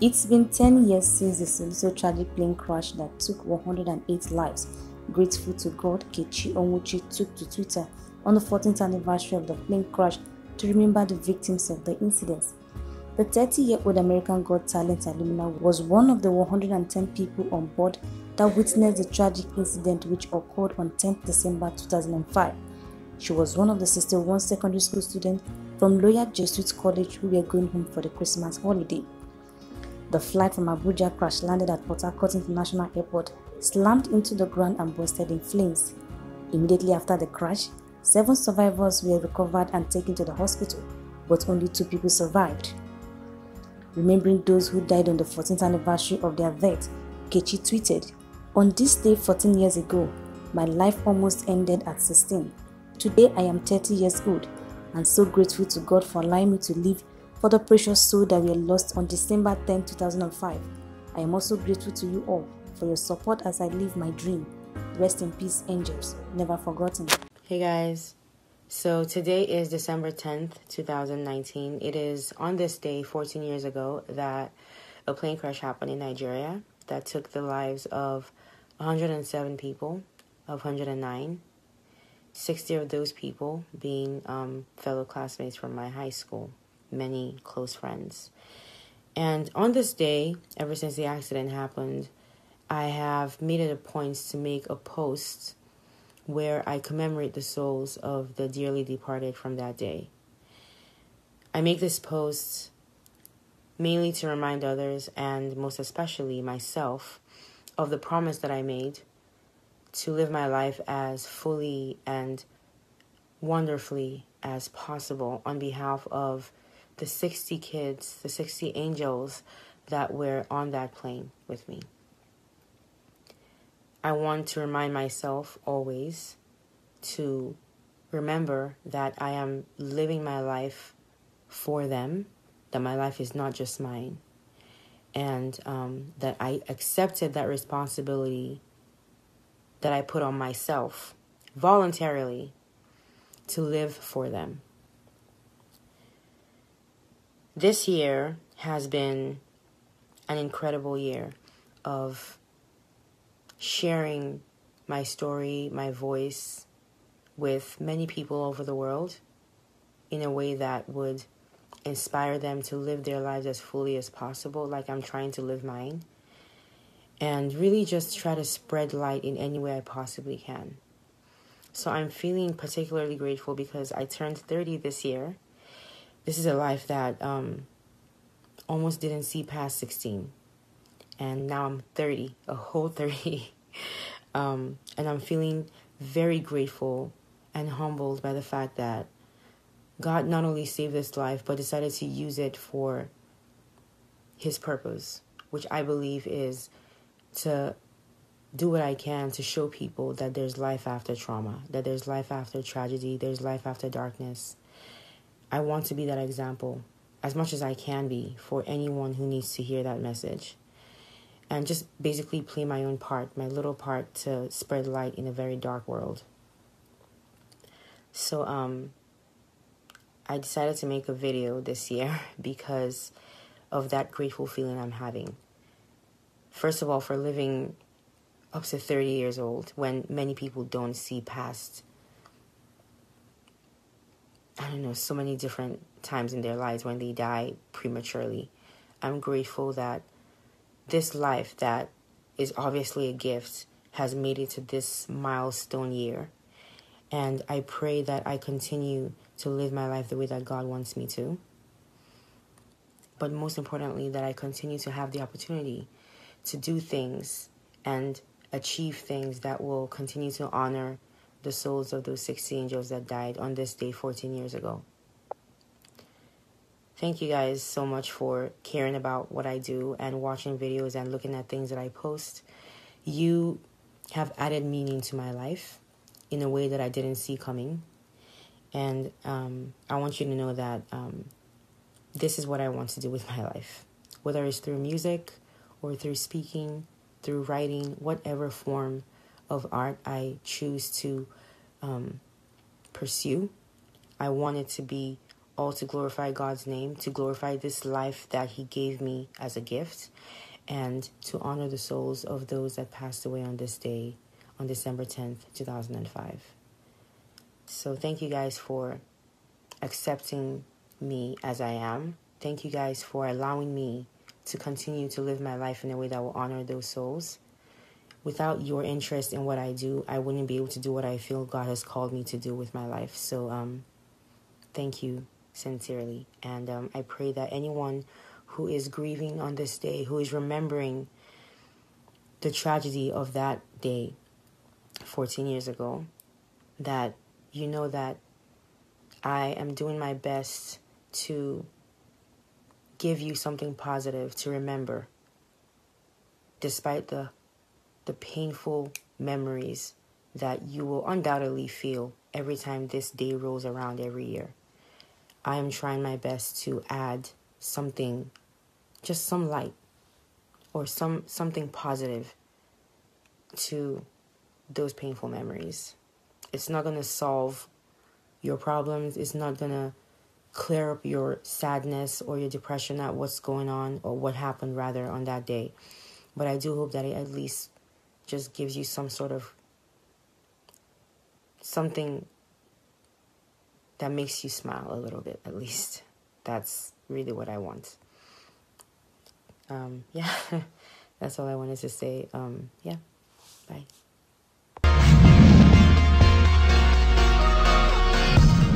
It's been 10 years since the so tragic plane crash that took 108 lives. Grateful to God, Kechi took to Twitter on the 14th anniversary of the plane crash to remember the victims of the incidents. The 30-year-old American Got Talent alumna was one of the 110 people on board that witnessed the tragic incident which occurred on 10th December 2005. She was one of the 61 secondary school students from Loya Jesuit College who were going home for the Christmas holiday. The flight from Abuja crash-landed at Port Harcourt International Airport, slammed into the ground and bursted in flames. Immediately after the crash, 7 survivors were recovered and taken to the hospital, but only 2 people survived. Remembering those who died on the 14th anniversary of their death, Kechi tweeted, "On this day 14 years ago, my life almost ended at 16. Today I am 30 years old and so grateful to God for allowing me to live for the precious soul that were lost on December 10, 2005. I am also grateful to you all for your support as I live my dream. Rest in peace, angels. Never forgotten." Hey guys, so today is December 10th, 2019. It is on this day, 14 years ago, that a plane crash happened in Nigeria that took the lives of 107 people, of 109. 60 of those people being fellow classmates from my high school, many close friends. And on this day, ever since the accident happened, I have made it a point to make a post where I commemorate the souls of the dearly departed from that day. I make this post mainly to remind others, and most especially myself, of the promise that I made to live my life as fully and wonderfully as possible on behalf of the 60 kids, the 60 angels that were on that plane with me. I want to remind myself always to remember that I am living my life for them, that my life is not just mine, and that I accepted that responsibility that I put on myself voluntarily to live for them. This year has been an incredible year of sharing my story, my voice with many people over the world in a way that would inspire them to live their lives as fully as possible, like I'm trying to live mine, and really just try to spread light in any way I possibly can. So I'm feeling particularly grateful because I turned 30 this year. This is a life that almost didn't see past 16. And now I'm 30, a whole 30. And I'm feeling very grateful and humbled by the fact that God not only saved this life, but decided to use it for his purpose, which I believe is to do what I can to show people that there's life after trauma, that there's life after tragedy, there's life after darkness. I want to be that example as much as I can be for anyone who needs to hear that message. And just basically play my own part, my little part to spread light in a very dark world. So I decided to make a video this year because of that grateful feeling I'm having. First of all, for living up to 30 years old when many people don't see past, so many different times in their lives when they die prematurely. I'm grateful that this life that is obviously a gift has made it to this milestone year. And I pray that I continue to live my life the way that God wants me to. But most importantly, that I continue to have the opportunity to do things and achieve things that will continue to honor the souls of those 60 angels that died on this day 14 years ago. Thank you guys so much for caring about what I do and watching videos and looking at things that I post. You have added meaning to my life in a way that I didn't see coming. And I want you to know that this is what I want to do with my life. Whether it's through music or through speaking, through writing, whatever form of art I choose to pursue, I want it to be all to glorify God's name, to glorify this life that He gave me as a gift, and to honor the souls of those that passed away on this day, on December 10th, 2005. So thank you guys for accepting me as I am. Thank you guys for allowing me to continue to live my life in a way that will honor those souls. Without your interest in what I do, I wouldn't be able to do what I feel God has called me to do with my life. So thank you sincerely. And I pray that anyone who is grieving on this day, who is remembering the tragedy of that day 14 years ago, that you know that I am doing my best to give you something positive to remember, despite the painful memories that you will undoubtedly feel every time this day rolls around every year. I am trying my best to add something, just some light or something positive to those painful memories. It's not going to solve your problems. It's not going to clear up your sadness or your depression at what's going on, or what happened rather on that day. But I do hope that it at least just gives you some sort of something that makes you smile a little bit, at least. That's really what I want. Yeah, that's all I wanted to say. Yeah, bye.